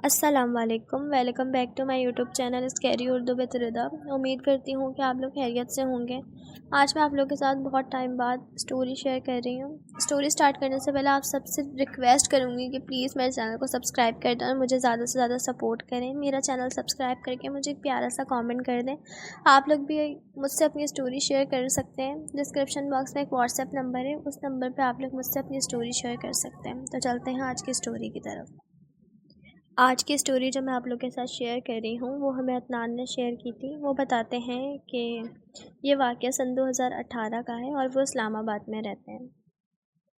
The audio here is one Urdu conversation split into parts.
السلام علیکم، welcome back to my YouTube channel scary Urdu with Rida. امید کرتی ہوں کہ آپ لوگ خیریت سے ہوں گے۔ آج میں آپ لوگوں کے ساتھ بہت ٹائم بعد اسٹوری شیئر کر رہی ہوں۔ اسٹوری سٹارٹ کرنے سے پہلے آپ سب سے ریکویسٹ کروں گی کہ پلیز میرے چینل کو سبسکرائب کر دیں اور مجھے زیادہ سے زیادہ سپورٹ کریں۔ میرا چینل سبسکرائب کر کے مجھے ایک پیارا سا کامنٹ کر دیں۔ آپ لوگ بھی مجھ سے اپنی اسٹوری شیئر کر سکتے ہیں۔ ڈسکرپشن باکس میں ایک واٹس ایپ نمبر ہے، اس نمبر پہ آپ لوگ مجھ سے اپنی اسٹوری شیئر کر سکتے ہیں۔ تو چلتے ہیں آج کی اسٹوری کی طرف۔ آج کی اسٹوری جو میں آپ لوگوں کے ساتھ شیئر کر رہی ہوں وہ ہمیں عدنان نے شیئر کی تھی۔ وہ بتاتے ہیں کہ یہ واقعہ سن 2018 کا ہے اور وہ اسلام آباد میں رہتے ہیں۔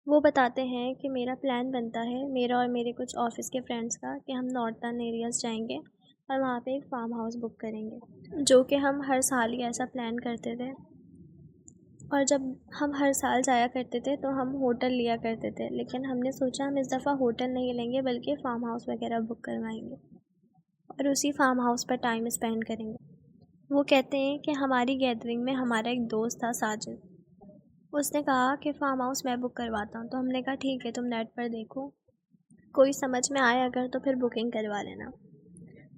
وہ بتاتے ہیں کہ میرا پلان بنتا ہے، میرا اور میرے کچھ آفس کے فرینڈس کا، کہ ہم نارتھن ایریاز جائیں گے اور وہاں پہ ایک فارم ہاؤس بک کریں گے، جو کہ ہم ہر سال ہی ایسا پلان کرتے تھے۔ اور جب ہم ہر سال جایا کرتے تھے تو ہم ہوٹل لیا کرتے تھے، لیکن ہم نے سوچا ہم اس دفعہ ہوٹل نہیں لیں گے بلکہ فارم ہاؤس وغیرہ بک کروائیں گے اور اسی فارم ہاؤس پر ٹائم اسپینڈ کریں گے۔ وہ کہتے ہیں کہ ہماری گیدرنگ میں ہمارا ایک دوست تھا ساجد۔ اس نے کہا کہ فارم ہاؤس میں بک کرواتا ہوں، تو ہم نے کہا ٹھیک ہے، تم نیٹ پر دیکھو، کوئی سمجھ میں آئے اگر تو پھر بکنگ کروا لینا۔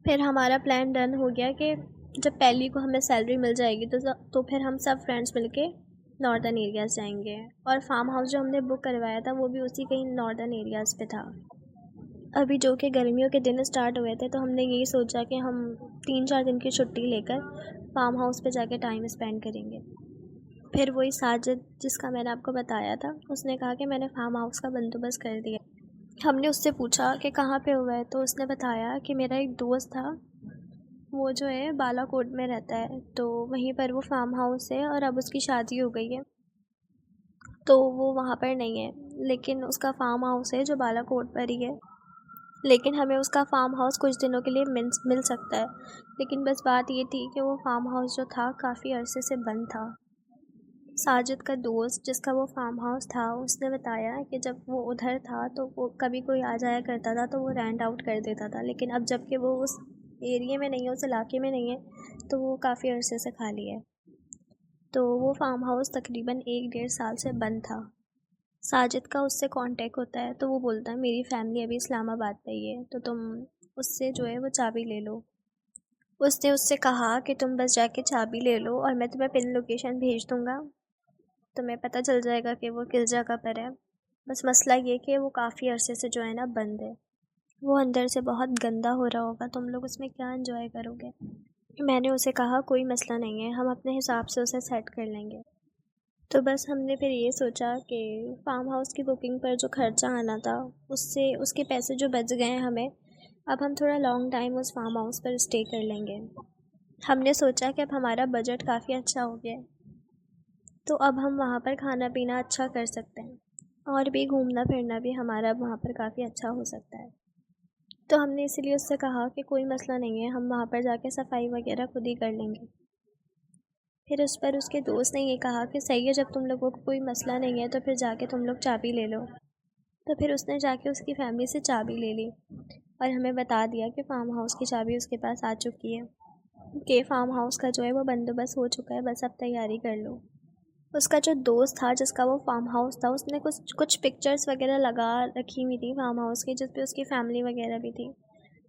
پھر ہمارا پلان ڈن ہو گیا کہ جب پہلی کو ہمیں سیلری مل جائے گی تو پھر ہم سب فرینڈس مل کے نارتھن ایریاز جائیں گے، اور فارم ہاؤس جو ہم نے بک کروایا تھا وہ بھی اسی کہیں نارتھن ایریاز پہ تھا۔ ابھی جو کہ گرمیوں کے دن اسٹارٹ ہوئے تھے تو ہم نے یہی سوچا کہ ہم 3-4 دن کی چھٹی لے کر فارم ہاؤس پہ جا کے ٹائم اسپینڈ کریں گے۔ پھر وہی ساجد جس کا میں نے آپ کو بتایا تھا، اس نے کہا کہ میں نے فارم ہاؤس کا بندوبست کر دیا۔ ہم نے اس سے پوچھا کہ کہاں پہ ہوا ہے، تو اس نے بتایا کہ میرا ایک دوست تھا، وہ جو ہے بالا کوٹ میں رہتا ہے، تو وہیں پر وہ فارم ہاؤس ہے، اور اب اس کی شادی ہو گئی ہے تو وہ وہاں پر نہیں ہے، لیکن اس کا فارم ہاؤس ہے جو بالا کوٹ پر ہی ہے، لیکن ہمیں اس کا فارم ہاؤس کچھ دنوں کے لیے مل سکتا ہے۔ لیکن بس بات یہ تھی کہ وہ فارم ہاؤس جو تھا کافی عرصے سے بند تھا۔ ساجد کا دوست جس کا وہ فارم ہاؤس تھا، اس نے بتایا کہ جب وہ ادھر تھا تو وہ کبھی کوئی آ جایا کرتا تھا تو وہ رینٹ آؤٹ کر دیتا تھا، لیکن اب جب کہ وہ اس ایریے میں نہیں ہے، اس علاقے میں نہیں ہے، تو وہ کافی عرصے سے خالی ہے۔ تو وہ فارم ہاؤس تقریباً 1-1.5 سال سے بند تھا۔ ساجد کا اس سے کانٹیکٹ ہوتا ہے تو وہ بولتا ہے میری فیملی ابھی اسلام آباد پہ ہی ہے، تو تم اس سے جو ہے وہ چابی لے لو۔ اس نے اس سے کہا کہ تم بس جا کے چابی لے لو اور میں تمہیں پن لوکیشن بھیج دوں گا، تمہیں پتہ چل جائے گا کہ وہ کس جگہ پر ہے۔ بس مسئلہ یہ کہ وہ کافی عرصے سے جو ہے نا بند ہے، وہ اندر سے بہت گندا ہو رہا ہوگا، تم لوگ اس میں کیا انجوائے کرو گے؟ میں نے اسے کہا کوئی مسئلہ نہیں ہے، ہم اپنے حساب سے اسے سیٹ کر لیں گے۔ تو بس ہم نے پھر یہ سوچا کہ فارم ہاؤس کی بکنگ پر جو خرچہ آنا تھا اس کے پیسے جو بچ گئے ہیں ہمیں، اب ہم تھوڑا لانگ ٹائم اس فارم ہاؤس پر اسٹے کر لیں گے۔ ہم نے سوچا کہ اب ہمارا بجٹ کافی اچھا ہو گیا، تو اب ہم وہاں پر کھانا پینا اچھا کر سکتے ہیں، اور بھی گھومنا پھرنا بھی ہمارا اب وہاں پر کافی اچھا ہو سکتا ہے۔ تو ہم نے اسی لیے اس سے کہا کہ کوئی مسئلہ نہیں ہے، ہم وہاں پر جا کے صفائی وغیرہ خود ہی کر لیں گے۔ پھر اس پر اس کے دوست نے یہ کہا کہ صحیح ہے، جب تم لوگوں کو کوئی مسئلہ نہیں ہے تو پھر جا کے تم لوگ چابی لے لو۔ تو پھر اس نے جا کے اس کی فیملی سے چابی لے لی اور ہمیں بتا دیا کہ فارم ہاؤس کی چابی اس کے پاس آ چکی ہے، کہ فارم ہاؤس کا جو ہے وہ بندوبست ہو چکا ہے، بس اب تیاری کر لو۔ اس کا جو دوست تھا جس کا وہ فارم ہاؤس تھا، اس نے کچھ پکچرز وغیرہ لگا رکھی ہوئی تھی فارم ہاؤس کی، جس پہ اس کی فیملی وغیرہ بھی تھی،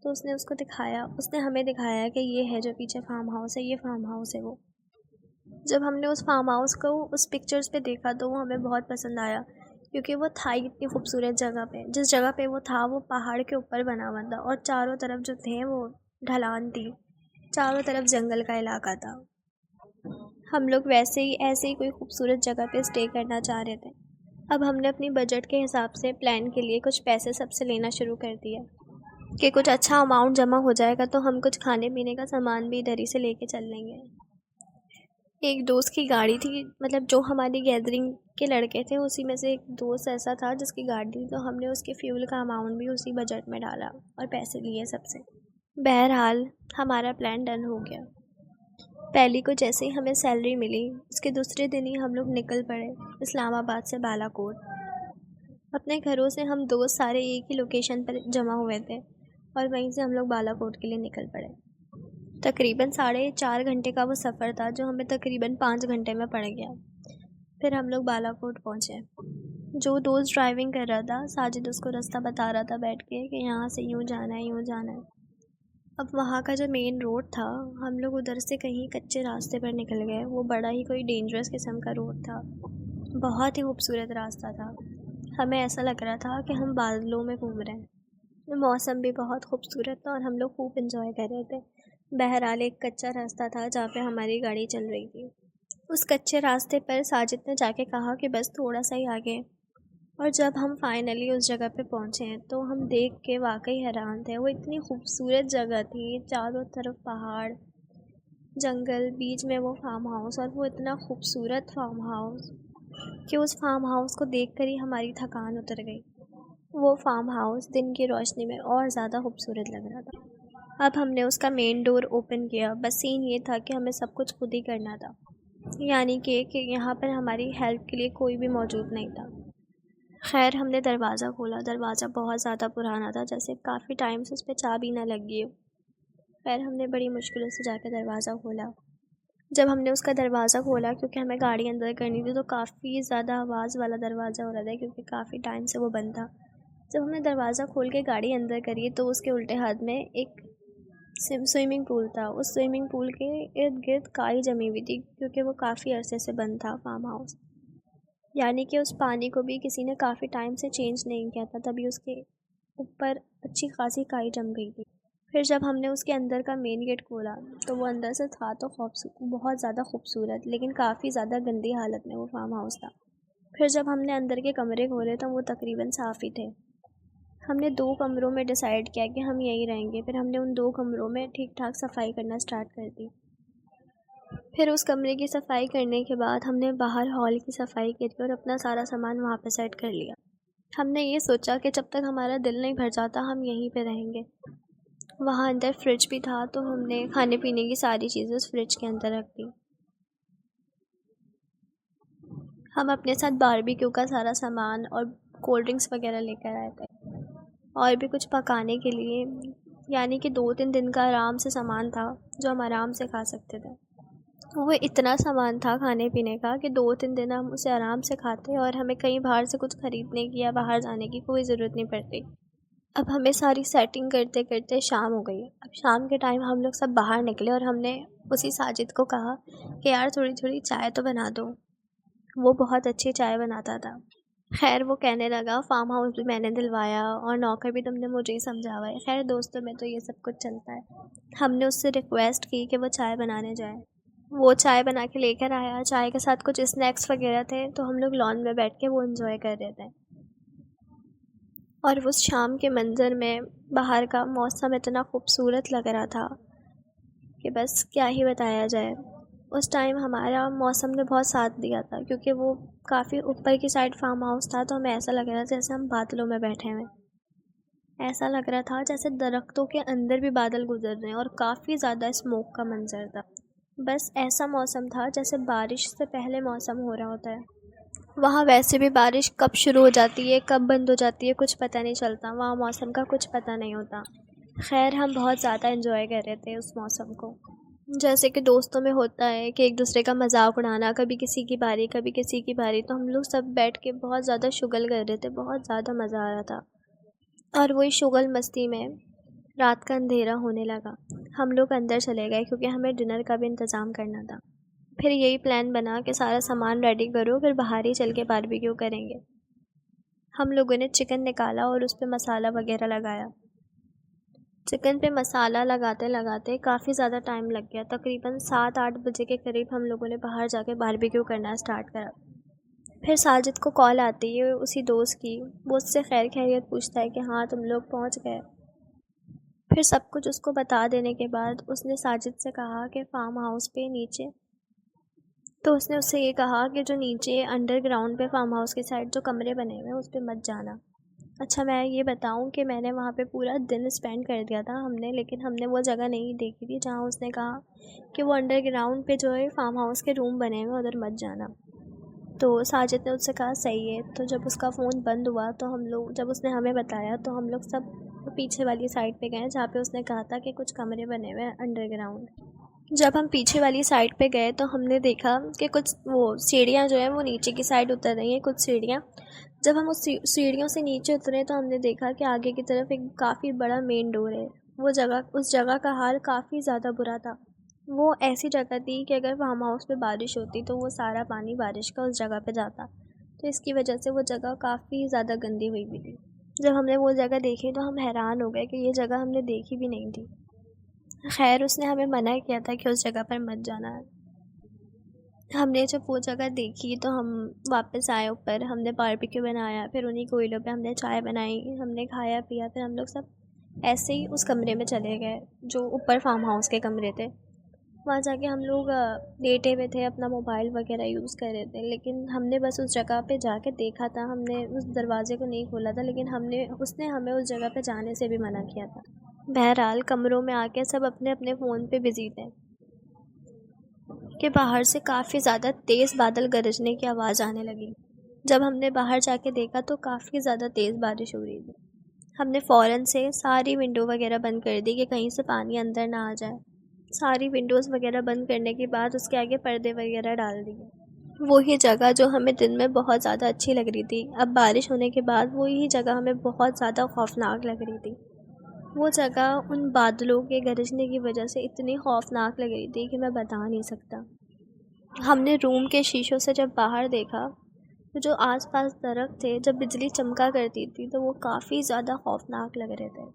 تو اس نے اس کو دکھایا، اس نے ہمیں دکھایا کہ یہ ہے جو پیچھے فارم ہاؤس ہے، یہ فارم ہاؤس ہے وہ۔ جب ہم نے اس فارم ہاؤس کو اس پکچرز پہ دیکھا تو وہ ہمیں بہت پسند آیا، کیونکہ وہ تھا ہی اتنی خوبصورت جگہ پہ۔ جس جگہ پہ وہ تھا وہ پہاڑ کے اوپر بنا ہوا تھا، اور چاروں طرف جو تھے وہ ڈھلان تھی، چاروں طرف جنگل کا علاقہ تھا۔ ہم لوگ ایسے ہی کوئی خوبصورت جگہ پہ اسٹے کرنا چاہ رہے تھے۔ اب ہم نے اپنی بجٹ کے حساب سے پلان کے لیے کچھ پیسے سب سے لینا شروع کر دیا کہ کچھ اچھا اماؤنٹ جمع ہو جائے گا تو ہم کچھ کھانے پینے کا سامان بھی ادھر ہی سے لے کے چل لیں گے۔ ایک دوست کی گاڑی تھی، مطلب جو ہماری گیدرنگ کے لڑکے تھے اسی میں سے ایک دوست ایسا تھا جس کی گاڑی تھی، تو ہم نے اس کے فیول کا اماؤنٹ بھی اسی بجٹ میں ڈالا اور پیسے لیے سب سے۔ بہرحال ہمارا پلان ڈن ہو گیا۔ پہلی کو جیسے ہی ہمیں سیلری ملی، اس کے دوسرے دن ہی ہم لوگ نکل پڑے اسلام آباد سے بالا کوٹ۔ اپنے گھروں سے ہم دوست سارے ایک ہی لوکیشن پر جمع ہوئے تھے اور وہیں سے ہم لوگ بالا کوٹ کے لیے نکل پڑے۔ تقریباً 4.5 گھنٹے کا وہ سفر تھا جو ہمیں تقریباً 5 گھنٹے میں پڑ گیا۔ پھر ہم لوگ بالا کوٹ پہنچے۔ جو دوست ڈرائیونگ کر رہا تھا ساجد اس کو راستہ بتا رہا تھا بیٹھ کے کہ یہاں سے یوں جانا ہے یوں جانا ہے۔ اب وہاں کا جو مین روڈ تھا ہم لوگ ادھر سے کہیں کچے راستے پر نکل گئے۔ وہ بڑا ہی کوئی ڈینجرس قسم کا روڈ تھا، بہت ہی خوبصورت راستہ تھا۔ ہمیں ایسا لگ رہا تھا کہ ہم بادلوں میں گھوم رہے ہیں۔ موسم بھی بہت خوبصورت تھا اور ہم لوگ خوب انجوائے کر رہے تھے۔ بہرحال ایک کچا راستہ تھا جہاں پہ ہماری گاڑی چل رہی تھی۔ اس کچے راستے پر ساجد نے جا کے کہا کہ بس تھوڑا سا ہی آگے، اور جب ہم فائنلی اس جگہ پہ پہنچے ہیں تو ہم دیکھ کے واقعی حیران تھے۔ وہ اتنی خوبصورت جگہ تھی، چاروں طرف پہاڑ، جنگل، بیچ میں وہ فارم ہاؤس، اور وہ اتنا خوبصورت فارم ہاؤس کہ اس فارم ہاؤس کو دیکھ کر ہی ہماری تھکان اتر گئی۔ وہ فارم ہاؤس دن کی روشنی میں اور زیادہ خوبصورت لگ رہا تھا۔ اب ہم نے اس کا مین ڈور اوپن کیا، بس سین یہ تھا کہ ہمیں سب کچھ خود ہی کرنا تھا، یعنی کہ یہاں پر ہماری ہیلپ کے لیے کوئی بھی موجود نہیں تھا۔ خیر ہم نے دروازہ کھولا، دروازہ بہت زیادہ پرانا تھا، جیسے کافی ٹائم سے اس پہ چابی نہ لگی ہو۔ خیر ہم نے بڑی مشکلوں سے جا کے دروازہ کھولا۔ جب ہم نے اس کا دروازہ کھولا، کیونکہ ہمیں گاڑی اندر کرنی تھی، تو کافی زیادہ آواز والا دروازہ ہو رہا تھا کیونکہ کافی ٹائم سے وہ بند تھا۔ جب ہم نے دروازہ کھول کے گاڑی اندر کری تو اس کے الٹے ہاتھ میں ایک سوئمنگ پول تھا۔ اس سوئمنگ پول کے ارد گرد کائی جمی ہوئی تھی کیونکہ وہ کافی عرصے سے بند تھا فارم ہاؤس، یعنی کہ اس پانی کو بھی کسی نے کافی ٹائم سے چینج نہیں کیا تھا، تبھی اس کے اوپر اچھی خاصی کائی جم گئی تھی۔ پھر جب ہم نے اس کے اندر کا مین گیٹ کھولا تو وہ اندر سے تھا تو بہت زیادہ خوبصورت، لیکن کافی زیادہ گندی حالت میں وہ فارم ہاؤس تھا۔ پھر جب ہم نے اندر کے کمرے کھولے تو وہ تقریباً صاف ہی تھے۔ ہم نے 2 کمروں میں ڈیسائیڈ کیا کہ ہم یہیں رہیں گے۔ پھر ہم نے ان 2 کمروں میں ٹھیک ٹھاک صفائی کرنا سٹارٹ کر دی۔ پھر اس کمرے کی صفائی کرنے کے بعد ہم نے باہر ہال کی صفائی کری اور اپنا سارا سامان وہاں پہ سیٹ کر لیا۔ ہم نے یہ سوچا کہ جب تک ہمارا دل نہیں بھر جاتا ہم یہیں پہ رہیں گے۔ وہاں اندر فریج بھی تھا تو ہم نے کھانے پینے کی ساری چیزیں اس فریج کے اندر رکھ دی۔ ہم اپنے ساتھ باربیکیو کا سارا سامان اور کولڈ ڈرنکس وغیرہ لے کر آئے تھے، اور بھی کچھ پکانے کے لیے، یعنی کہ 2-3 دن کا آرام سے سامان تھا جو ہم آرام سے کھا سکتے تھے۔ وہ اتنا سامان تھا کھانے پینے کا کہ 2-3 دن ہم اسے آرام سے کھاتے اور ہمیں کہیں باہر سے کچھ خریدنے کی یا باہر جانے کی کوئی ضرورت نہیں پڑتی۔ اب ہمیں ساری سیٹنگ کرتے کرتے شام ہو گئی۔ اب شام کے ٹائم ہم لوگ سب باہر نکلے اور ہم نے اسی ساجد کو کہا کہ یار تھوڑی تھوڑی چائے تو بنا دو، وہ بہت اچھی چائے بناتا تھا۔ خیر وہ کہنے لگا فارم ہاؤس بھی میں نے دلوایا اور نوکر بھی تم نے مجھے ہی سمجھا ہوا ہے۔ خیر دوستوں میں تو یہ سب کچھ چلتا ہے۔ ہم نے اس سے ریکویسٹ کی کہ وہ چائے بنانے جائے۔ وہ چائے بنا کے لے کر آیا، چائے کے ساتھ کچھ اسنیکس وغیرہ تھے تو ہم لوگ لان میں بیٹھ کے وہ انجوائے کر رہے تھے۔ اور اس شام کے منظر میں باہر کا موسم اتنا خوبصورت لگ رہا تھا کہ بس کیا ہی بتایا جائے۔ اس ٹائم ہمارا موسم نے بہت ساتھ دیا تھا کیونکہ وہ کافی اوپر کی سائڈ فارم ہاؤس تھا، تو ہمیں ایسا لگ رہا تھا جیسے ہم بادلوں میں بیٹھے ہوئے۔ ایسا لگ رہا تھا جیسے درختوں کے اندر بھی بادل گزر رہے ہیں، اور کافی زیادہ اسموک کا منظر تھا۔ بس ایسا موسم تھا جیسے بارش سے پہلے موسم ہو رہا ہوتا ہے۔ وہاں ویسے بھی بارش کب شروع ہو جاتی ہے کب بند ہو جاتی ہے کچھ پتہ نہیں چلتا، وہاں موسم کا کچھ پتہ نہیں ہوتا۔ خیر ہم بہت زیادہ انجوائے کر رہے تھے اس موسم کو، جیسے کہ دوستوں میں ہوتا ہے کہ ایک دوسرے کا مذاق اڑانا، کبھی کسی کی باری کبھی کسی کی باری، تو ہم لوگ سب بیٹھ کے بہت زیادہ شغل کر رہے تھے، بہت زیادہ مزہ آ رہا تھا۔ اور وہی شغل مستی میں رات کا اندھیرا ہونے لگا۔ ہم لوگ اندر چلے گئے کیونکہ ہمیں ڈنر کا بھی انتظام کرنا تھا۔ پھر یہی پلان بنا کہ سارا سامان ریڈی کرو، پھر باہر ہی چل کے باربیکیو کریں گے۔ ہم لوگوں نے چکن نکالا اور اس پہ مسالہ وغیرہ لگایا۔ چکن پہ مسالہ لگاتے لگاتے کافی زیادہ ٹائم لگ گیا، تقریباً 7-8 بجے کے قریب ہم لوگوں نے باہر جا کے باربیکیو کرنا اسٹارٹ کرا۔ پھر ساجد کو کال آتی ہے اسی دوست کی، وہ اس سے خیر خیریت پوچھتا ہے کہ ہاں تم لوگ پہنچ گئے۔ پھر سب کچھ اس کو بتا دینے کے بعد اس نے ساجد سے کہا کہ فارم ہاؤس پہ نیچے، تو اس نے اس سے یہ کہا کہ جو نیچے انڈر گراؤنڈ پہ فارم ہاؤس کی سائڈ جو کمرے بنے ہوئے ہیں اس پہ مت جانا۔ اچھا میں یہ بتاؤں کہ میں نے وہاں پہ پورا دن اسپینڈ کر دیا تھا ہم نے، لیکن ہم نے وہ جگہ نہیں دیکھی تھی جہاں اس نے کہا کہ وہ انڈر گراؤنڈ پہ جو ہے فارم ہاؤس کے روم بنے ہوئے ادھر مت جانا۔ تو ساجد نے اس سے کہا صحیح ہے۔ تو جب اس کا فون بند ہوا تو ہم لوگ، جب اس نے ہمیں بتایا تو ہم لوگ سب پیچھے والی سائڈ پہ گئے جہاں پہ اس نے کہا تھا کہ کچھ کمرے بنے ہوئے ہیں انڈر گراؤنڈ۔ جب ہم پیچھے والی سائڈ پہ گئے تو ہم نے دیکھا کہ کچھ وہ سیڑھیاں جو ہیں وہ نیچے کی سائڈ اتر رہی ہیں، کچھ سیڑھیاں جب ہم اس سیڑھیوں سے نیچے اترے تو ہم نے دیکھا کہ آگے کی طرف ایک کافی بڑا مین ڈور ہے۔ اس جگہ کا حال کافی زیادہ برا تھا۔ وہ ایسی جگہ تھی کہ اگر فارم ہاؤس پہ بارش ہوتی تو وہ سارا پانی بارش کا اس جگہ پہ جاتا، تو اس کی وجہ سے وہ جگہ کافی زیادہ گندی ہوئی ہوئی تھی۔ جب ہم نے وہ جگہ دیکھی تو ہم حیران ہو گئے کہ یہ جگہ ہم نے دیکھی بھی نہیں تھی۔ خیر اس نے ہمیں منع کیا تھا کہ اس جگہ پر مت جانا ہے۔ ہم نے جب وہ جگہ دیکھی تو ہم واپس آئے اوپر، ہم نے باربیکیو بنایا، پھر انہیں کوئلوں پہ ہم نے چائے بنائی، ہم نے کھایا پیا، پھر ہم لوگ سب ایسے ہی اس کمرے میں چلے گئے جو اوپر فارم ہاؤس کے کمرے تھے۔ وہاں جا کے ہم لوگ لیٹے ہوئے تھے، اپنا موبائل وغیرہ یوز کر رہے تھے، لیکن ہم نے بس اس جگہ پہ جا کے دیکھا تھا، ہم نے اس دروازے کو نہیں کھولا تھا، لیکن اس نے ہمیں اس جگہ پہ جانے سے بھی منع کیا تھا۔ بہرحال کمروں میں آ کے سب اپنے اپنے فون پہ بزی تھے کہ باہر سے کافی زیادہ تیز بادل گرجنے کی آواز آنے لگی۔ جب ہم نے باہر جا کے دیکھا تو کافی زیادہ تیز بارش ہو رہی تھی۔ ہم نے فوراً سے ساری ونڈو وغیرہ بند کر دی کہ کہیں سے پانی اندر نہ آ جائے۔ ساری ونڈوز وغیرہ بند کرنے کے بعد اس کے آگے پردے وغیرہ ڈال دیے۔ وہی جگہ جو ہمیں دن میں بہت زیادہ اچھی لگ رہی تھی، اب بارش ہونے کے بعد وہی جگہ ہمیں بہت زیادہ خوفناک لگ رہی تھی۔ وہ جگہ ان بادلوں کے گرجنے کی وجہ سے اتنی خوفناک لگ رہی تھی کہ میں بتا نہیں سکتا۔ ہم نے روم کے شیشوں سے جب باہر دیکھا تو جو آس پاس درخت تھے، جب بجلی چمکا کرتی تھی تو وہ کافی زیادہ خوفناک لگ رہے تھے۔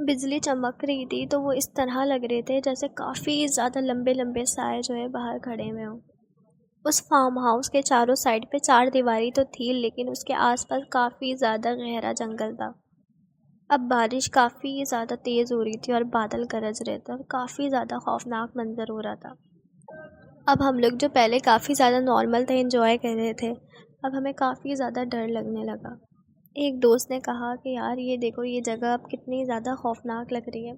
بجلی چمک رہی تھی تو وہ اس طرح لگ رہے تھے جیسے کافی زیادہ لمبے لمبے سائے جو ہے باہر کھڑے ہوئے ہوں۔ اس فارم ہاؤس کے چاروں سائڈ پہ 4 دیواری تو تھی، لیکن اس کے آس پاس کافی زیادہ گہرا جنگل تھا۔ اب بارش کافی زیادہ تیز ہو رہی تھی اور بادل گرج رہے تھے اور کافی زیادہ خوفناک منظر ہو رہا تھا۔ اب ہم لوگ جو پہلے کافی زیادہ نارمل تھے، انجوائے کر رہے تھے، اب ہمیں کافی زیادہ ڈر لگنے لگا۔ ایک دوست نے کہا کہ یار یہ دیکھو، یہ جگہ اب کتنی زیادہ خوفناک لگ رہی ہے۔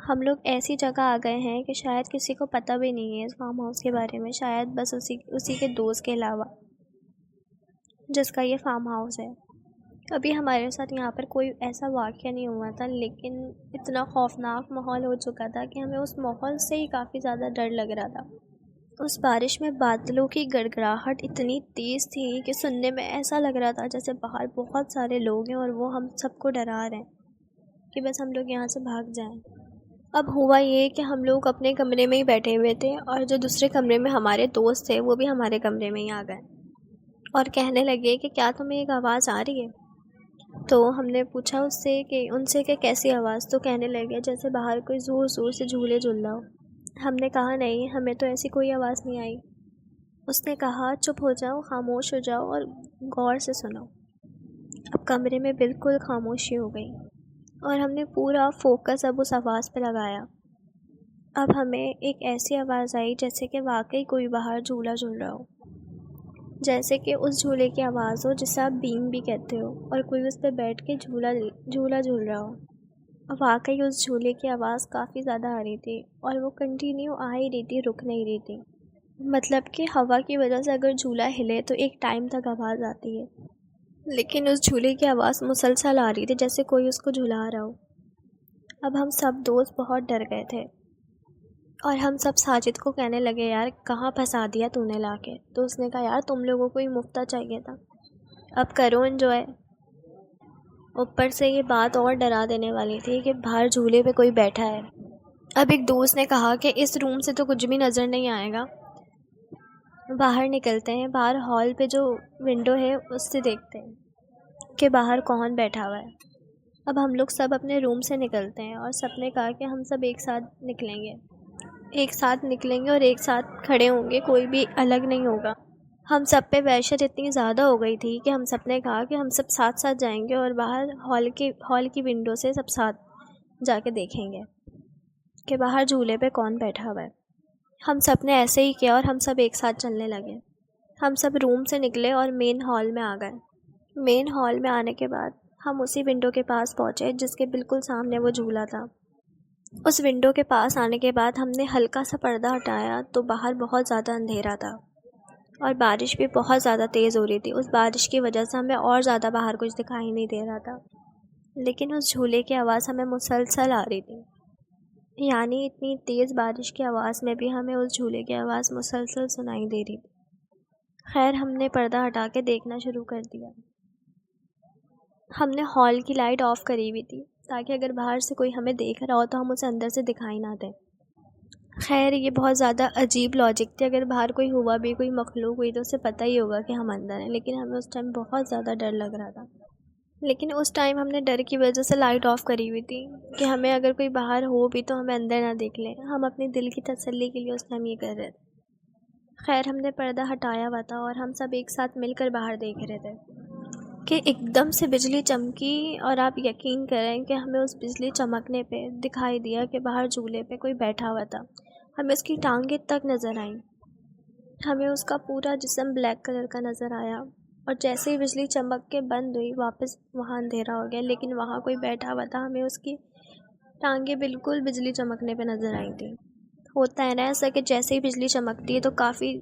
ہم لوگ ایسی جگہ آ گئے ہیں کہ شاید کسی کو پتہ بھی نہیں ہے اس فارم ہاؤس کے بارے میں، شاید بس اسی کے دوست کے علاوہ جس کا یہ فارم ہاؤس ہے۔ ابھی ہمارے ساتھ یہاں پر کوئی ایسا واقعہ نہیں ہوا تھا، لیکن اتنا خوفناک ماحول ہو چکا تھا کہ ہمیں اس ماحول سے ہی کافی زیادہ ڈر لگ رہا تھا۔ اس بارش میں بادلوں کی گڑگڑاہٹ اتنی تیز تھی کہ سننے میں ایسا لگ رہا تھا جیسے باہر بہت سارے لوگ ہیں اور وہ ہم سب کو ڈرا رہے ہیں کہ بس ہم لوگ یہاں سے بھاگ جائیں۔ اب ہوا یہ کہ ہم لوگ اپنے کمرے میں ہی بیٹھے ہوئے تھے اور جو دوسرے کمرے میں ہمارے دوست تھے وہ بھی ہمارے کمرے میں ہی آ گئے اور کہنے لگے کہ کیا تمہیں ایک آواز آ رہی ہے؟ تو ہم نے پوچھا ان سے کہ کیسی آواز؟ تو کہنے لگے جیسے باہر کوئی زور زور سے جھولے جھول رہا ہو۔ ہم نے کہا نہیں، ہمیں تو ایسی کوئی آواز نہیں آئی۔ اس نے کہا چپ ہو جاؤ، خاموش ہو جاؤ اور غور سے سنو۔ اب کمرے میں بالکل خاموشی ہو گئی اور ہم نے پورا فوکس اب اس آواز پہ لگایا۔ اب ہمیں ایک ایسی آواز آئی جیسے کہ واقعی کوئی باہر جھولا جھول رہا ہو، جیسے کہ اس جھولے کی آواز ہو جسے آپ بینگ بھی کہتے ہو، اور کوئی اس پہ بیٹھ کے جھولا جھول رہا ہو۔ واقعی اس جھولے کی آواز کافی زیادہ آ رہی تھی اور وہ کنٹینیو آ ہی رہی تھی، رک نہیں رہی تھی۔ مطلب کہ ہوا کی وجہ سے اگر جھولا ہلے تو ایک ٹائم تک آواز آتی ہے، لیکن اس جھولے کی آواز مسلسل آ رہی تھی جیسے کوئی اس کو جھلا رہا ہو۔ اب ہم سب دوست بہت ڈر گئے تھے اور ہم سب ساجد کو کہنے لگے یار کہاں پھنسا دیا تو نے لا کے؟ تو اس نے کہا یار تم لوگوں کو ہی مفتا چاہیے تھا، اب کرو انجوائے۔ اوپر سے یہ بات اور ڈرا دینے والی تھی کہ باہر جھولے پہ کوئی بیٹھا ہے۔ اب ایک دوست نے کہا کہ اس روم سے تو کچھ بھی نظر نہیں آئے گا، باہر نکلتے ہیں، باہر ہال پہ جو ونڈو ہے اس سے دیکھتے ہیں کہ باہر کون بیٹھا ہوا ہے۔ اب ہم لوگ سب اپنے روم سے نکلتے ہیں اور سب نے کہا کہ ہم سب ایک ساتھ نکلیں گے اور ایک ساتھ کھڑے ہوں گے، کوئی بھی الگ نہیں ہوگا۔ ہم سب پہ وحشت اتنی زیادہ ہو گئی تھی کہ ہم سب نے کہا کہ ہم سب ساتھ ساتھ جائیں گے اور باہر ہال کی ونڈو سے سب ساتھ جا کے دیکھیں گے کہ باہر جھولے پہ کون بیٹھا ہوا ہے۔ ہم سب نے ایسے ہی کیا اور ہم سب ایک ساتھ چلنے لگے۔ ہم سب روم سے نکلے اور مین ہال میں آ گئے۔ مین ہال میں آنے کے بعد ہم اسی ونڈو کے پاس پہنچے جس کے بالکل سامنے وہ جھولا تھا۔ اس ونڈو کے پاس آنے کے بعد ہم نے ہلکا سا پردہ ہٹایا تو باہر بہت زیادہ اندھیرا تھا اور بارش بھی بہت زیادہ تیز ہو رہی تھی۔ اس بارش کی وجہ سے ہمیں اور زیادہ باہر کچھ دکھائی نہیں دے رہا تھا، لیکن اس جھولے کی آواز ہمیں مسلسل آ رہی تھی، یعنی اتنی تیز بارش کی آواز میں بھی ہمیں اس جھولے کی آواز مسلسل سنائی دے رہی تھی۔ خیر ہم نے پردہ ہٹا کے دیکھنا شروع کر دیا ہم نے ہال کی لائٹ آف کری ہوئی تھی تاکہ اگر باہر سے کوئی ہمیں دیکھ رہا ہو تو ہم اسے اندر سے دکھائی نہ دیں۔ خیر یہ بہت زیادہ عجیب لاجک تھی، اگر باہر کوئی ہوا بھی، کوئی مخلوق ہوئی تو اسے پتہ ہی ہوگا کہ ہم اندر ہیں، لیکن ہمیں اس ٹائم بہت زیادہ ڈر لگ رہا تھا۔ لیکن اس ٹائم ہم نے ڈر کی وجہ سے لائٹ آف کری ہوئی تھی کہ ہمیں اگر کوئی باہر ہو بھی تو ہمیں اندر نہ دیکھ لیں۔ ہم اپنے دل کی تسلی کے لیے اس ٹائم یہ کر رہے تھے۔ خیر ہم نے پردہ ہٹایا ہوا تھا اور ہم سب ایک ساتھ مل کر باہر دیکھ رہے تھے کہ ایک دم سے بجلی چمکی، اور آپ یقین کریں کہ ہمیں اس بجلی چمکنے پہ دکھائی دیا کہ باہر جھولے پہ کوئی بیٹھا ہوا تھا۔ ہمیں اس کی ٹانگیں تک نظر آئیں، ہمیں اس کا پورا جسم بلیک کلر کا نظر آیا، اور جیسے ہی بجلی چمک کے بند ہوئی واپس وہاں اندھیرا ہو گیا، لیکن وہاں کوئی بیٹھا ہوا تھا۔ ہمیں اس کی ٹانگیں بالکل بجلی چمکنے پہ نظر آئی تھیں۔ ہوتا ہے نا ایسا کہ جیسے ہی بجلی چمکتی ہے تو کافی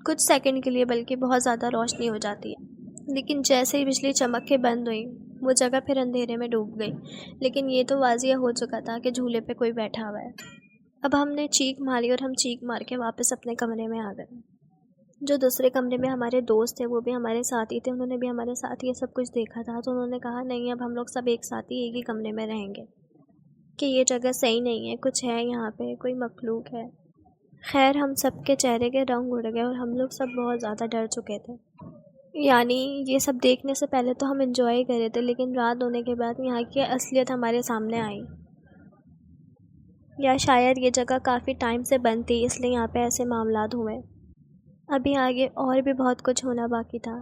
کچھ سیکنڈ کے لیے بلکہ بہت زیادہ روشنی ہو جاتی ہے، لیکن جیسے ہی بجلی چمک کے بند ہوئی وہ جگہ پھر اندھیرے میں ڈوب گئی۔ لیکن یہ تو واضح ہو چکا تھا کہ جھولے پہ کوئی بیٹھا ہوا ہے۔ اب ہم نے چیخ ماری اور ہم چیخ مار کے واپس اپنے کمرے میں آ گئے۔ جو دوسرے کمرے میں ہمارے دوست تھے وہ بھی ہمارے ساتھ ہی تھے، انہوں نے بھی ہمارے ساتھ یہ سب کچھ دیکھا تھا، تو انہوں نے کہا نہیں اب ہم لوگ سب ایک ساتھ ہی ایک ہی کمرے میں رہیں گے، کہ یہ جگہ صحیح نہیں ہے، کچھ ہے یہاں پہ، کوئی مخلوق ہے۔ خیر ہم سب کے چہرے کے رنگ اڑ گئے اور ہم لوگ سب بہت زیادہ ڈر چکے تھے۔ یعنی یہ سب دیکھنے سے پہلے تو ہم انجوائے کر رہے تھے، لیکن رات ہونے کے بعد یہاں کی اصلیت ہمارے سامنے آئی، یا شاید یہ جگہ کافی ٹائم سے بند تھی اس لیے یہاں پہ ایسے معاملات ہوئے۔ ابھی آگے اور بھی بہت کچھ ہونا باقی تھا۔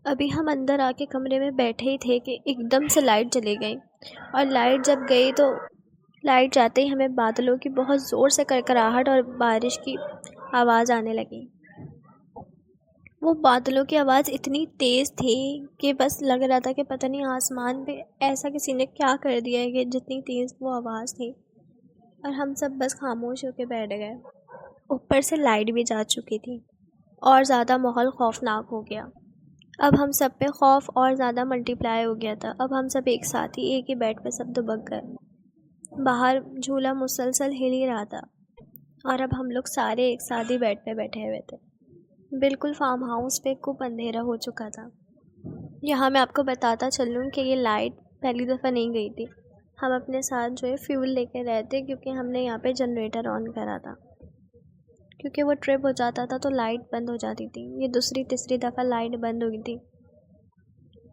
ابھی ہم اندر آ کے کمرے میں بیٹھے ہی تھے کہ ایک دم سے لائٹ چلی گئی، اور لائٹ جب گئی تو لائٹ جاتے ہی ہمیں بادلوں کی بہت زور سے کڑکڑاہٹ اور بارش کی آواز آنے لگی۔ وہ بادلوں کی آواز اتنی تیز تھی کہ بس لگ رہا تھا کہ پتہ نہیں آسمان پہ ایسا کسی نے کیا کر دیا ہے کہ جتنی تیز وہ آواز تھی، اور ہم سب بس خاموش ہو کے بیٹھ گئے۔ اوپر سے لائٹ بھی جا چکی تھی اور زیادہ ماحول خوفناک ہو گیا۔ اب ہم سب پہ خوف اور زیادہ ملٹی پلائی ہو گیا تھا۔ اب ہم سب ایک ساتھ ہی ایک ہی بیڈ پہ سب دبک گئے۔ باہر جھولا مسلسل ہل ہی رہا تھا، اور اب ہم لوگ سارے ایک ساتھ ہی بیڈ پہ بیٹھے ہوئے تھے۔ بالکل فارم ہاؤس پہ خوب اندھیرا ہو چکا تھا۔ یہاں میں آپ کو بتاتا چلوں کہ یہ لائٹ پہلی دفعہ نہیں گئی تھی، ہم اپنے ساتھ جو ہے فیول لے کے رہتے، کیونکہ ہم نے یہاں پہ جنریٹر آن کرا تھا، کیونکہ وہ ٹرپ ہو جاتا تھا تو لائٹ بند ہو جاتی تھی۔ یہ دوسری تیسری دفعہ لائٹ بند ہو گئی تھی،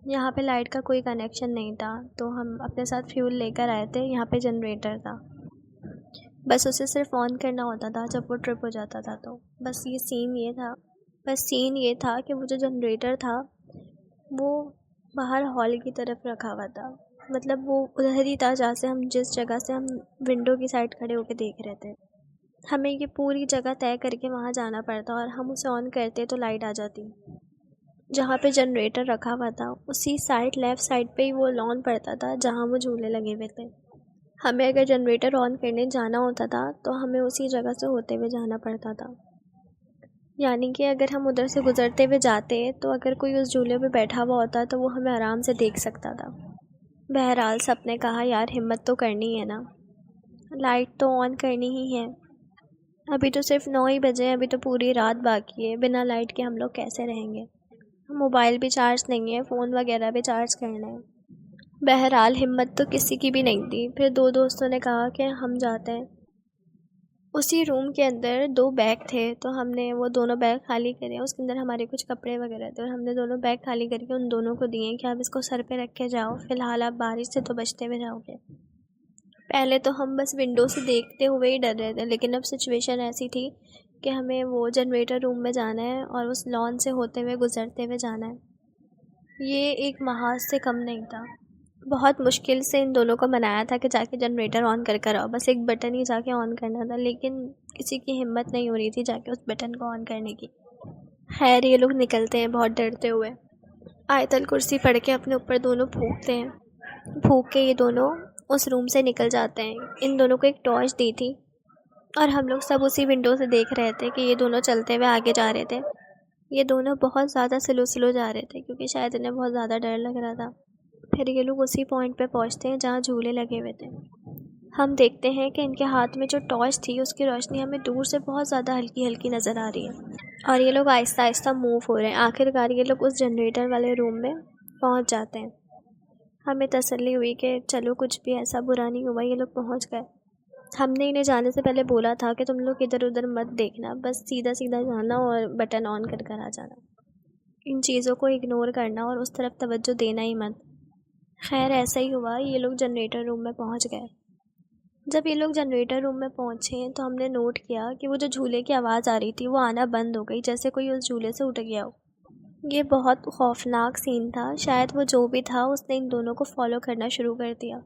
یہاں پہ لائٹ کا کوئی کنیکشن نہیں تھا، تو ہم اپنے ساتھ فیول لے کر آئے تھے۔ یہاں پہ جنریٹر تھا، بس اسے صرف آن کرنا ہوتا تھا جب وہ ٹرپ ہو جاتا تھا۔ تو بس سین یہ تھا کہ وہ جو جنریٹر تھا وہ باہر ہال کی طرف رکھا ہوا تھا، مطلب وہ ادھر ہی تھا جہاں سے ہم جس جگہ سے ہم ونڈو کی سائڈ کھڑے ہو کے دیکھ رہے تھے۔ ہمیں یہ پوری جگہ طے کر کے وہاں جانا پڑتا اور ہم اسے آن کرتے تو لائٹ آ جاتی۔ جہاں پہ جنریٹر رکھا ہوا تھا اسی سائڈ لیفٹ سائڈ پہ ہی وہ لان پڑتا تھا جہاں وہ جھولے لگے ہوئے تھے۔ ہمیں اگر جنریٹر آن کرنے جانا ہوتا تھا تو ہمیں اسی جگہ سے ہوتے ہوئے جانا پڑتا تھا، یعنی کہ اگر ہم ادھر سے گزرتے ہوئے جاتے تو اگر کوئی اس جھولے پہ بیٹھا ہوا ہوتا تو وہ ہمیں آرام سے دیکھ سکتا تھا۔ بہرحال سب نے کہا یار ہمت تو کرنی ہے نا، لائٹ تو آن کرنی ہی ہے، ابھی تو صرف 9 ہی بجے، ابھی تو پوری رات باقی ہے، بنا لائٹ کے ہم لوگ کیسے رہیں گے، موبائل بھی چارج نہیں ہے، فون وغیرہ بھی چارج کرنا ہے۔ بہرحال ہمت تو کسی کی بھی نہیں تھی۔ پھر 2 دوستوں نے کہا کہ ہم جاتے ہیں۔ اسی روم کے اندر 2 بیگ تھے تو ہم نے وہ دونوں بیگ خالی کرے، اس کے اندر ہمارے کچھ کپڑے وغیرہ تھے، اور ہم نے دونوں بیگ خالی کر کے ان دونوں کو دیے کہ آپ اس کو سر پہ رکھ کے جاؤ، فی الحال آپ بارش سے تو بچتے ہوئے جاؤ گے۔ پہلے تو ہم بس ونڈو سے دیکھتے ہوئے ہی ڈر رہے تھے، لیکن اب سچویشن ایسی تھی کہ ہمیں وہ جنریٹر روم میں جانا ہے اور اس لان سے ہوتے ہوئے گزرتے ہوئے جانا ہے۔ یہ ایک محاذ سے کم نہیں تھا۔ بہت مشکل سے ان دونوں کو منایا تھا کہ جا کے جنریٹر آن کر آؤ، بس ایک بٹن ہی جا کے آن کرنا تھا، لیکن کسی کی ہمت نہیں ہو رہی تھی جا کے اس بٹن کو آن کرنے کی۔ خیر یہ لوگ نکلتے ہیں بہت ڈرتے ہوئے، آیت الکرسی پڑھ کے اپنے اوپر دونوں پھونکتے ہیں، پھونک کے یہ دونوں اس روم سے نکل جاتے ہیں۔ ان دونوں کو ایک ٹارچ دی تھی اور ہم لوگ سب اسی ونڈو سے دیکھ رہے تھے کہ یہ دونوں چلتے ہوئے آگے جا رہے تھے۔ یہ دونوں بہت زیادہ سلو جا رہے تھے کیونکہ شاید انہیں بہت زیادہ ڈر لگ رہا تھا۔ پھر یہ لوگ اسی پوائنٹ پہ پہنچتے ہیں جہاں جھولے لگے ہوئے تھے۔ ہم دیکھتے ہیں کہ ان کے ہاتھ میں جو ٹارچ تھی اس کی روشنی ہمیں دور سے بہت زیادہ ہلکی ہلکی نظر آ رہی ہے، اور یہ لوگ آہستہ آہستہ موو ہو رہے ہیں۔ آخر کار یہ لوگ اس جنریٹر والے روم میں پہنچ جاتے ہیں۔ ہمیں تسلی ہوئی کہ چلو کچھ بھی ایسا برا نہیں ہوا، یہ لوگ پہنچ گئے۔ ہم نے انہیں جانے سے پہلے بولا تھا کہ تم لوگ ادھر ادھر مت دیکھنا، بس سیدھا سیدھا جانا اور بٹن آن کر کر آ جانا، ان چیزوں کو اگنور کرنا اور اس طرف توجہ دینا ہی مت۔ خیر ایسا ہی ہوا، یہ لوگ جنریٹر روم میں پہنچ گئے۔ جب یہ لوگ جنریٹر روم میں پہنچے تو ہم نے نوٹ کیا کہ وہ جو جھولے کی آواز آ رہی تھی وہ آنا بند ہو گئی، جیسے کوئی اس جھولے سے اٹھ گیا ہو۔ یہ بہت خوفناک سین تھا، شاید وہ جو بھی تھا اس نے ان دونوں کو فالو کرنا شروع کر دیا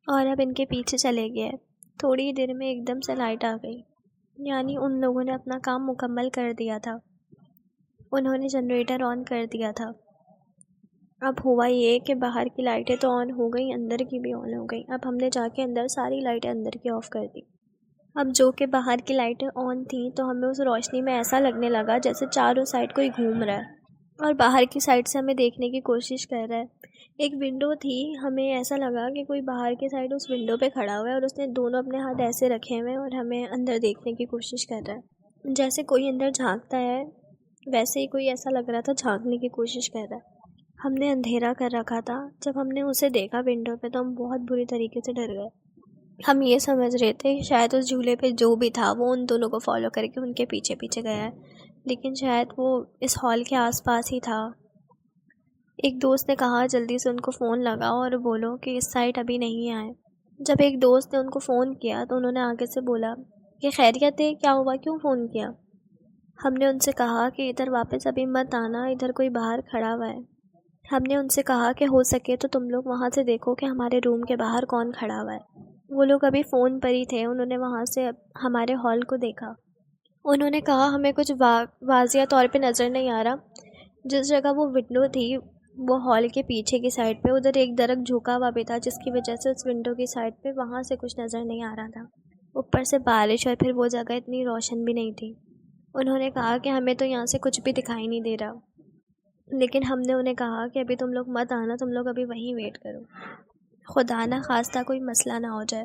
اور اب ان کے پیچھے چلے گئے۔ تھوڑی دیر میں ایک دم سے لائٹ آ گئی، یعنی ان لوگوں نے اپنا کام مکمل کر دیا تھا، انہوں نے جنریٹر آن کر دیا تھا۔ اب ہوا یہ کہ باہر کی لائٹیں تو آن ہو گئیں، اندر کی بھی آن ہو گئیں۔ اب ہم نے جا کے اندر ساری لائٹیں اندر کی آف کر دی۔ اب جو کہ باہر کی لائٹیں آن تھیں تو ہمیں اس روشنی میں ایسا لگنے لگا جیسے چاروں سائڈ کوئی گھوم رہا ہے اور باہر کی سائڈ سے ہمیں دیکھنے کی کوشش کر رہا ہے۔ ایک ونڈو تھی، ہمیں ایسا لگا کہ کوئی باہر کی سائڈ اس ونڈو پہ کھڑا ہوا ہے اور اس نے دونوں اپنے ہاتھ ایسے رکھے ہوئے ہیں اور ہمیں اندر دیکھنے کی کوشش کر رہا ہے، جیسے کوئی اندر جھانکتا ہے ویسے ہی کوئی ایسا لگ رہا تھا جھانکنے کی کوشش کر رہا ہے۔ ہم نے اندھیرا کر رکھا تھا، جب ہم نے اسے دیکھا ونڈو پہ تو ہم بہت بری طریقے سے ڈر گئے۔ ہم یہ سمجھ رہے تھے کہ شاید اس جھولے پہ جو بھی تھا وہ ان دونوں کو فالو کر کے ان کے پیچھے پیچھے گیا ہے، لیکن شاید وہ اس ہال کے آس پاس ہی تھا۔ ایک دوست نے کہا جلدی سے ان کو فون لگاؤ اور بولو کہ اس سائڈ ابھی نہیں آئے۔ جب ایک دوست نے ان کو فون کیا تو انہوں نے آگے سے بولا کہ خیریت ہے، کیا ہوا، کیوں فون کیا؟ ہم نے ان سے کہا کہ ادھر واپس ابھی مت آنا، ادھر کوئی باہر کھڑا ہوا ہے۔ ہم نے ان سے کہا کہ ہو سکے تو تم لوگ وہاں سے دیکھو کہ ہمارے روم کے باہر کون کھڑا ہوا ہے۔ وہ لوگ ابھی فون پر ہی تھے، انہوں نے وہاں سے ہمارے ہال کو دیکھا۔ انہوں نے کہا ہمیں کچھ واضح طور پہ نظر نہیں آ رہا، جس جگہ وہ ونڈو تھی وہ ہال کے پیچھے کی سائڈ پہ، ادھر ایک درخت جھکا ہوا بھی تھا جس کی وجہ سے اس ونڈو کی سائڈ پہ وہاں سے کچھ نظر نہیں آ رہا تھا، اوپر سے بارش اور پھر وہ جگہ اتنی روشن بھی نہیں تھی۔ انہوں نے کہا کہ ہمیں تو یہاں سے کچھ بھی دکھائی نہیں دے رہا، لیکن ہم نے انہیں کہا کہ ابھی تم لوگ مت آنا، تم لوگ ابھی وہیں ویٹ کرو، خدا نہ خواستہ کوئی مسئلہ نہ ہو جائے۔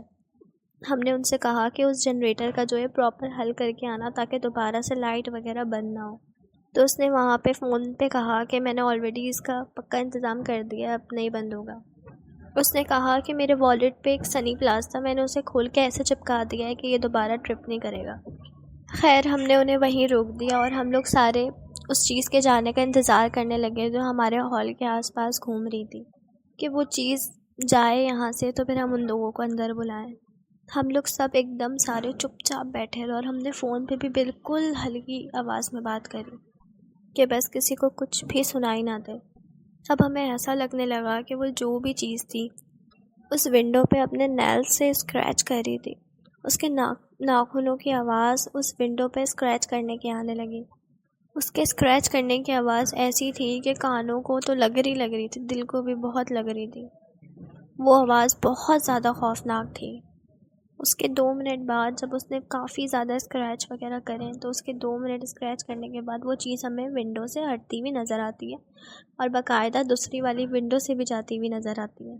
ہم نے ان سے کہا کہ اس جنریٹر کا جو ہے پراپر حل کر کے آنا تاکہ دوبارہ سے لائٹ وغیرہ بند نہ ہو۔ تو اس نے وہاں پہ فون پہ کہا کہ میں نے آلریڈی اس کا پکا انتظام کر دیا ہے، اب نہیں بند ہوگا۔ اس نے کہا کہ میرے والیٹ پہ ایک سنی پلاس تھا، میں نے اسے کھول کے ایسے چپکا دیا ہے کہ یہ دوبارہ ٹرپ نہیں کرے گا۔ خیر ہم نے انہیں وہیں روک دیا اور ہم لوگ سارے اس چیز کے جانے کا انتظار کرنے لگے جو ہمارے ہال کے آس پاس گھوم رہی تھی، کہ وہ چیز جائے یہاں سے تو پھر ہم ان لوگوں کو اندر بلائیں۔ ہم لوگ سب ایک دم سارے چپ چاپ بیٹھے رہے اور ہم نے فون پہ بھی بالکل ہلکی آواز میں بات کری کہ بس کسی کو کچھ بھی سنائی نہ دے۔ اب ہمیں ایسا لگنے لگا کہ وہ جو بھی چیز تھی اس ونڈو پہ اپنے نیل سے اسکریچ کر رہی تھی، اس کے ناخنوں کی آواز اس ونڈو پہ اسکریچ کرنے کی آنے لگی۔ اس کے اسکریچ کرنے کی آواز ایسی تھی کہ کانوں کو تو لگ رہی تھی، دل کو بھی بہت لگ رہی تھی۔ وہ آواز بہت زیادہ خوفناک تھی۔ اس کے 2 منٹ بعد جب اس نے کافی زیادہ اسکریچ وغیرہ کریں تو اس کے 2 منٹ اسکریچ کرنے کے بعد وہ چیز ہمیں ونڈو سے ہٹتی ہوئی نظر آتی ہے اور باقاعدہ دوسری والی ونڈو سے بھی جاتی ہوئی نظر آتی ہے،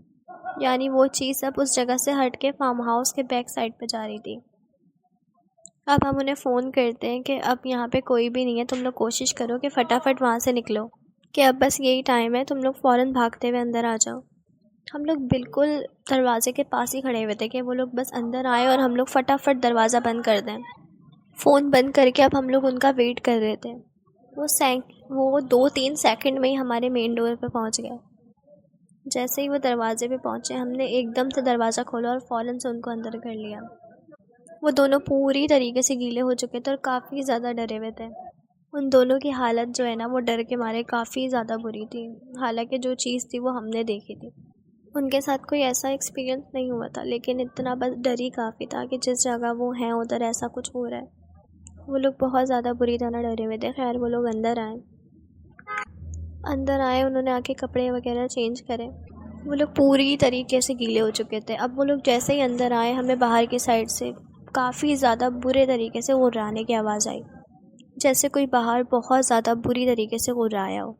یعنی وہ چیز اب اس جگہ سے ہٹ کے فارم ہاؤس کے بیک سائڈ پہ جا رہی تھی۔ اب ہم انہیں فون کرتے ہیں کہ اب یہاں پہ کوئی بھی نہیں ہے، تم لوگ کوشش کرو کہ فٹافٹ وہاں سے نکلو، کہ اب بس یہی ٹائم ہے، تم لوگ فوراً بھاگتے ہوئے اندر آ جاؤ۔ ہم لوگ بالکل دروازے کے پاس ہی کھڑے ہوئے تھے کہ وہ لوگ بس اندر آئے اور ہم لوگ فٹافٹ دروازہ بند کر دیں۔ فون بند کر کے اب ہم لوگ ان کا ویٹ کر رہے تھے۔ وہ 2-3 سیکنڈ میں ہی ہمارے مین ڈور پہ پہنچ گئے۔ جیسے ہی وہ دروازے پہ پہنچے ہم نے ایک دم سے دروازہ کھولا اور فوراً سے ان کو اندر کر لیا۔ وہ دونوں پوری طریقے سے گیلے ہو چکے تھے اور کافی زیادہ ڈرے ہوئے تھے۔ ان دونوں کی حالت جو ہے نا وہ ڈر کے مارے کافی زیادہ بری تھی، حالانکہ جو چیز تھی وہ ہم نے دیکھی تھی۔ ان کے ساتھ کوئی ایسا ایکسپیرینس نہیں ہوا تھا، لیکن اتنا بس ڈر ہی کافی تھا کہ جس جگہ وہ ہیں ادھر ایسا کچھ ہو رہا ہے۔ وہ لوگ بہت زیادہ بری طرح ڈرے ہوئے تھے۔ خیر وہ لوگ اندر آئے، انہوں نے آ کے کپڑے وغیرہ چینج کرے۔ وہ لوگ پوری طریقے سے گیلے ہو چکے تھے۔ اب وہ لوگ جیسے ہی اندر آئے ہمیں باہر کی سائڈ سے کافی زیادہ برے طریقے سے غرانے کی آواز آئی، جیسے کوئی باہر بہت زیادہ بری طریقے سے غرایا ہو،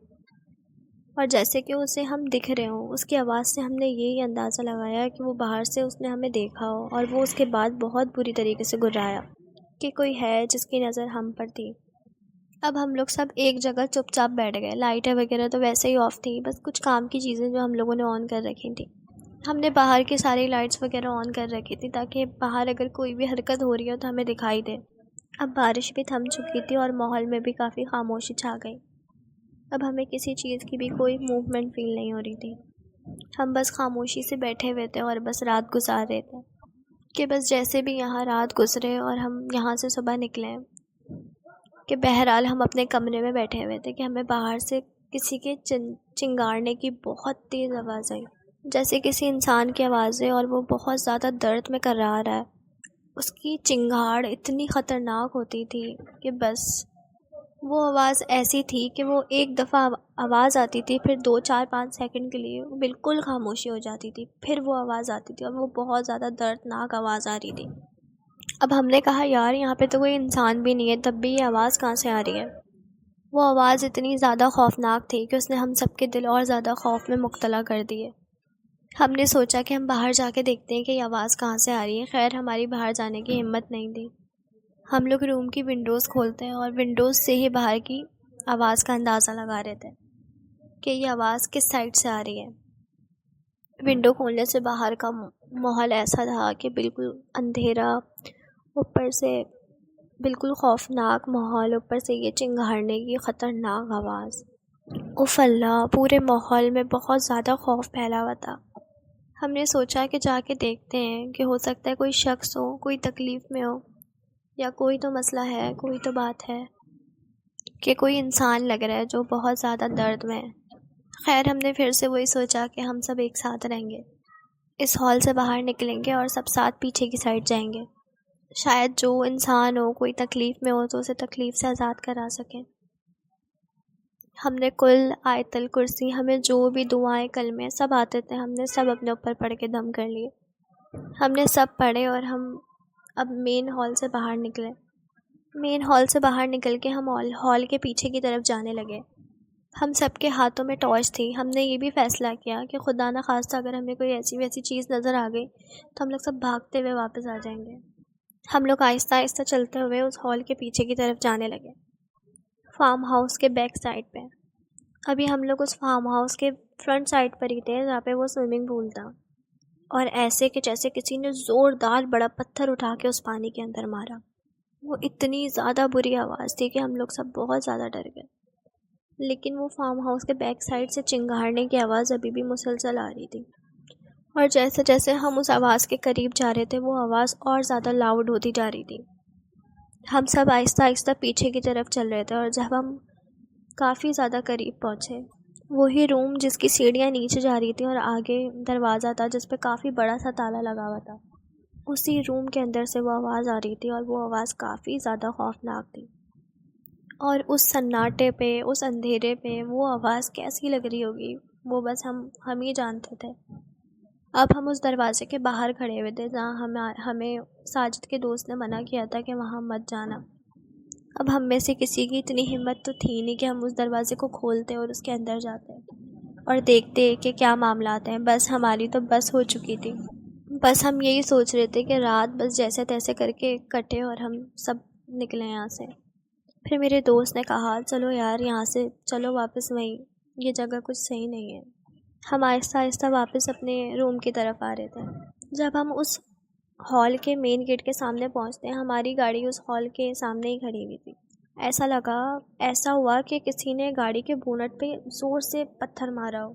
اور جیسے کہ اسے ہم دکھ رہے ہوں۔ اس کی آواز سے ہم نے یہی اندازہ لگایا کہ وہ باہر سے اس نے ہمیں دیکھا ہو اور وہ اس کے بعد بہت بری طریقے سے غرایا کہ کوئی ہے جس کی نظر ہم پر تھی۔ اب ہم لوگ سب ایک جگہ چپ چاپ بیٹھ گئے. لائٹیں وغیرہ تو ویسے ہی آف تھیں, بس کچھ کام کی چیزیں جو ہم لوگوں نے آن کر رکھی تھیں. ہم نے باہر کی ساری لائٹس وغیرہ آن کر رکھی تھی تاکہ باہر اگر کوئی بھی حرکت ہو رہی ہو تو ہمیں دکھائی دے. اب بارش بھی تھم چکی تھی اور ماحول میں بھی کافی خاموشی چھا گئی. اب ہمیں کسی چیز کی بھی کوئی موومنٹ فیل نہیں ہو رہی تھی. ہم بس خاموشی سے بیٹھے ہوئے تھے اور بس رات گزار رہے تھے کہ بس جیسے بھی یہاں رات گزرے اور ہم یہاں سے صبح نکلے. کہ بہرحال ہم اپنے کمرے میں بیٹھے ہوئے تھے کہ ہمیں باہر سے کسی کے چنگاڑنے کی بہت تیز آواز آئی, جیسے کسی انسان کی آواز ہے اور وہ بہت زیادہ درد میں کرا رہا ہے. اس کی چنگاڑ اتنی خطرناک ہوتی تھی کہ بس وہ آواز ایسی تھی کہ وہ ایک دفعہ آواز آتی تھی, پھر 2-4-5 سیکنڈ کے لیے بالکل خاموشی ہو جاتی تھی, پھر وہ آواز آتی تھی اور وہ بہت زیادہ دردناک آواز آ رہی تھی. اب ہم نے کہا یار یہاں پہ تو کوئی انسان بھی نہیں ہے, تب بھی یہ آواز کہاں سے آ رہی ہے. وہ آواز اتنی زیادہ خوفناک تھی کہ اس نے ہم سب کے دل اور زیادہ خوف میں مبتلا کر دیے. ہم نے سوچا کہ ہم باہر جا کے دیکھتے ہیں کہ یہ آواز کہاں سے آ رہی ہے. خیر ہماری باہر جانے کی ہمت نہیں تھی. ہم لوگ روم کی ونڈوز کھولتے ہیں اور ونڈوز سے ہی باہر کی آواز کا اندازہ لگا رہے تھے کہ یہ آواز کس سائڈ سے آ رہی ہے. ونڈو کھولنے سے باہر کا ماحول ایسا تھا کہ بالکل اندھیرا, اوپر سے بالکل خوفناک ماحول, اوپر سے یہ چنگھاڑنے کی خطرناک آواز. اف اللہ, پورے ماحول میں بہت زیادہ خوف پھیلا ہوا تھا. ہم نے سوچا کہ جا کے دیکھتے ہیں کہ ہو سکتا ہے کوئی شخص ہو, کوئی تکلیف میں ہو, یا کوئی تو مسئلہ ہے, کوئی تو بات ہے کہ کوئی انسان لگ رہا ہے جو بہت زیادہ درد میں ہے. خیر ہم نے پھر سے وہی سوچا کہ ہم سب ایک ساتھ رہیں گے, اس ہال سے باہر نکلیں گے اور سب ساتھ پیچھے کی سائڈ جائیں گے. شاید جو انسان ہو کوئی تکلیف میں ہو تو اسے تکلیف سے آزاد کرا سکیں. ہم نے کل آیت الکرسی, ہمیں جو بھی دعائیں کلمے سب آتے تھے, ہم نے سب اپنے اوپر پڑھ کے دم کر لیے. ہم نے سب پڑھے اور ہم اب مین ہال سے باہر نکلے. مین ہال سے باہر نکل کے ہم ہال کے پیچھے کی طرف جانے لگے. ہم سب کے ہاتھوں میں ٹارچ تھی. ہم نے یہ بھی فیصلہ کیا کہ خدا نہ خواستہ اگر ہمیں کوئی ایسی ویسی چیز نظر آ گئی تو ہم لوگ سب بھاگتے ہوئے واپس آ جائیں گے. ہم لوگ آہستہ آہستہ چلتے ہوئے اس ہال کے پیچھے کی طرف جانے لگے, فارم ہاؤس کے بیک سائڈ پہ. ابھی ہم لوگ اس فارم ہاؤس کے فرنٹ سائڈ پر ہی تھے جہاں پہ وہ سوئمنگ پول تھا, اور ایسے کہ جیسے کسی نے زوردار بڑا پتھر اٹھا کے اس پانی کے اندر مارا. وہ اتنی زیادہ بری آواز تھی کہ ہم لوگ سب بہت زیادہ ڈر گئے. لیکن وہ فارم ہاؤس کے بیک سائڈ سے چنگھاڑنے کی آواز ابھی بھی مسلسل آ رہی تھی, اور جیسے جیسے ہم اس آواز کے قریب جا رہے تھے وہ آواز اور زیادہ لاؤڈ ہوتی جا رہی تھی. ہم سب آہستہ آہستہ پیچھے کی طرف چل رہے تھے, اور جب ہم کافی زیادہ قریب پہنچے, وہی روم جس کی سیڑھیاں نیچے جا رہی تھیں اور آگے دروازہ تھا جس پہ کافی بڑا سا تالا لگا ہوا تھا, اسی روم کے اندر سے وہ آواز آ رہی تھی. اور وہ آواز کافی زیادہ خوفناک تھی, اور اس سناٹے پہ, اس اندھیرے پہ وہ آواز کیسی لگ رہی ہوگی وہ بس ہم ہی جانتے تھے. اب ہم اس دروازے کے باہر کھڑے ہوئے تھے جہاں ہمیں ساجد کے دوست نے منع کیا تھا کہ وہاں مت جانا. اب ہم میں سے کسی کی اتنی ہمت تو تھی نہیں کہ ہم اس دروازے کو کھولتے اور اس کے اندر جاتے اور دیکھتے کہ کیا معاملات ہیں. بس ہماری تو بس ہو چکی تھی. بس ہم یہی سوچ رہے تھے کہ رات بس جیسے تیسے کر کے کٹے اور ہم سب نکلے یہاں سے. پھر میرے دوست نے کہا چلو یار یہاں سے چلو واپس, وہیں یہ جگہ کچھ صحیح نہیں ہے. ہم آہستہ آہستہ واپس اپنے روم کی طرف آ رہے تھے. جب ہم اس ہال کے مین گیٹ کے سامنے پہنچتے ہیں, ہماری گاڑی اس ہال کے سامنے ہی کھڑی ہوئی تھی. ایسا ہوا کہ کسی نے گاڑی کے بونٹ پہ زور سے پتھر مارا ہو.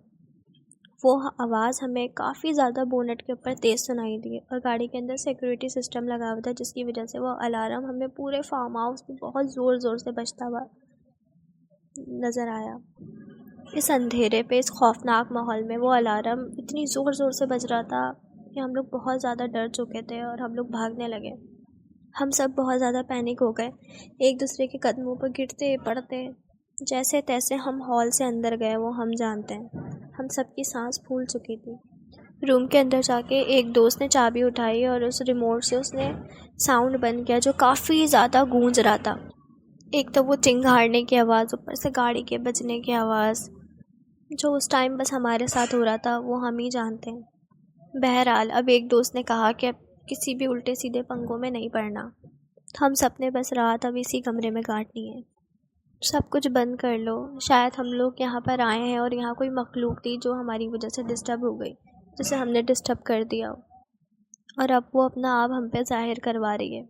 وہ آواز ہمیں کافی زیادہ بونٹ کے اوپر تیز سنائی دی, اور گاڑی کے اندر سیکورٹی سسٹم لگا ہوا تھا جس کی وجہ سے وہ الارم ہمیں پورے فارم ہاؤس میں بہت زور زور سے بجتا ہوا نظر آیا. اس اندھیرے پہ, اس خوفناک ماحول میں وہ الارم اتنی زور زور سے بج رہا تھا کہ ہم لوگ بہت زیادہ ڈر چکے تھے اور ہم لوگ بھاگنے لگے. ہم سب بہت زیادہ پینک ہو گئے, ایک دوسرے کے قدموں پر گرتے پڑتے. جیسے تیسے ہم ہال سے اندر گئے وہ ہم جانتے ہیں. ہم سب کی سانس پھول چکی تھی. روم کے اندر جا کے ایک دوست نے چابی اٹھائی اور اس ریموٹ سے اس نے ساؤنڈ بند کیا جو کافی زیادہ گونج رہا تھا. ایک تو وہ چنگھاڑنے کی آواز, اوپر سے گاڑی کے بجنے کی آواز, جو اس ٹائم بس ہمارے ساتھ ہو رہا تھا وہ ہم ہی جانتے ہیں. بہرحال اب ایک دوست نے کہا کہ اب کسی بھی الٹے سیدھے پنگوں میں نہیں پڑنا, ہم سب نے بس رات اب اسی کمرے میں کاٹنی ہے. سب کچھ بند کر لو، شاید ہم لوگ یہاں پر آئے ہیں اور یہاں کوئی مخلوق تھی جو ہماری وجہ سے ڈسٹرب ہو گئی، جسے ہم نے ڈسٹرب کر دیا ہو، اور اب وہ اپنا آپ ہم پہ ظاہر کروا رہی ہے۔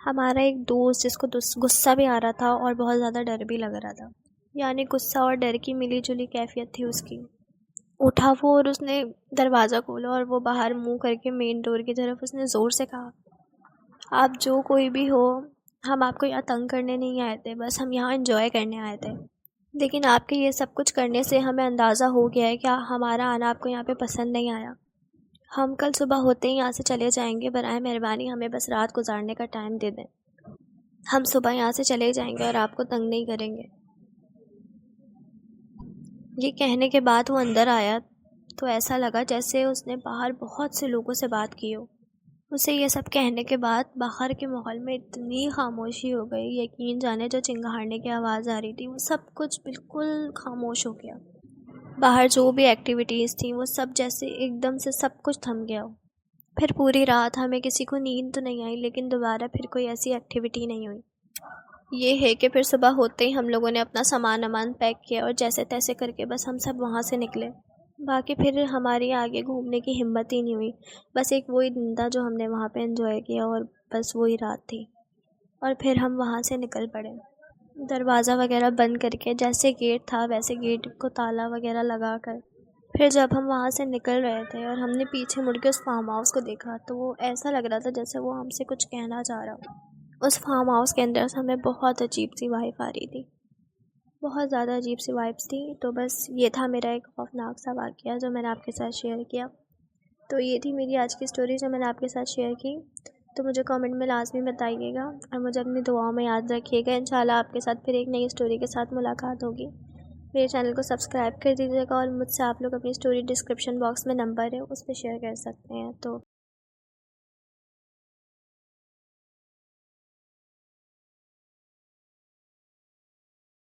ہمارا ایک دوست جس کو غصہ بھی آ رہا تھا اور بہت زیادہ ڈر بھی لگ رہا تھا، یعنی غصہ اور ڈر کی ملی جلی کیفیت تھی اس کی، اٹھا وہ اور اس نے دروازہ کھولا اور وہ باہر منہ کر کے مین ڈور کی طرف اس نے زور سے کہا، آپ جو کوئی بھی ہو، ہم آپ کو یہاں تنگ کرنے نہیں آئے تھے، بس ہم یہاں انجوائے کرنے آئے تھے، لیکن آپ کے یہ سب کچھ کرنے سے ہمیں اندازہ ہو گیا ہے کہ ہمارا آنا آپ کو یہاں پہ پسند نہیں آیا۔ ہم کل صبح ہوتے ہی یہاں سے چلے جائیں گے، برائے مہربانی ہمیں بس رات گزارنے کا ٹائم دے دیں، ہم صبح یہاں سے چلے جائیں گے اور آپ کو تنگ نہیں کریں گے۔ یہ کہنے کے بعد وہ اندر آیا تو ایسا لگا جیسے اس نے باہر بہت سے لوگوں سے بات کی ہو۔ اسے یہ سب کہنے کے بعد باہر کے ماحول میں اتنی خاموشی ہو گئی، یقین جانے جو چنگھاڑنے کی آواز آ رہی تھی وہ سب کچھ بالکل خاموش ہو گیا۔ باہر جو بھی ایکٹیویٹیز تھیں وہ سب جیسے ایک دم سے سب کچھ تھم گیا ہو۔ پھر پوری رات ہمیں کسی کو نیند تو نہیں آئی، لیکن دوبارہ پھر کوئی ایسی ایکٹیویٹی نہیں ہوئی۔ یہ ہے کہ پھر صبح ہوتے ہی ہم لوگوں نے اپنا سامان پیک کیا اور جیسے تیسے کر کے بس ہم سب وہاں سے نکلے۔ باقی پھر ہماری آگے گھومنے کی ہمت ہی نہیں ہوئی، بس ایک وہی دن تھا جو ہم نے وہاں پہ انجوائے کیا اور بس وہی رات تھی، اور پھر ہم وہاں سے نکل پڑے دروازہ وغیرہ بند کر کے، جیسے گیٹ تھا ویسے گیٹ کو تالا وغیرہ لگا کر۔ پھر جب ہم وہاں سے نکل رہے تھے اور ہم نے پیچھے مڑ کے اس فارم ہاؤس کو دیکھا تو وہ ایسا لگ رہا تھا جیسے وہ ہم سے کچھ کہنا چاہ رہا ہو۔ اس فارم ہاؤس کے اندر سے ہمیں بہت عجیب سی وائب آ رہی تھی، بہت زیادہ عجیب سی وائبس تھی۔ تو بس یہ تھا میرا ایک خوفناک سا واقعہ جو میں نے آپ کے ساتھ شیئر کیا۔ تو یہ تھی میری آج کی اسٹوری جو میں نے آپ کے ساتھ شیئر کی۔ تو مجھے کامنٹ میں لازمی بتائیے گا اور مجھے اپنی دعاؤں میں یاد رکھیے گا۔ انشاءاللہ آپ کے ساتھ پھر ایک نئی اسٹوری کے ساتھ ملاقات ہوگی۔ میرے چینل کو سبسکرائب کر دیجیے گا، اور مجھ سے آپ لوگ اپنی اسٹوری ڈسکرپشن باکس میں نمبر ہے اس پہ شیئر کر سکتے ہیں۔ تو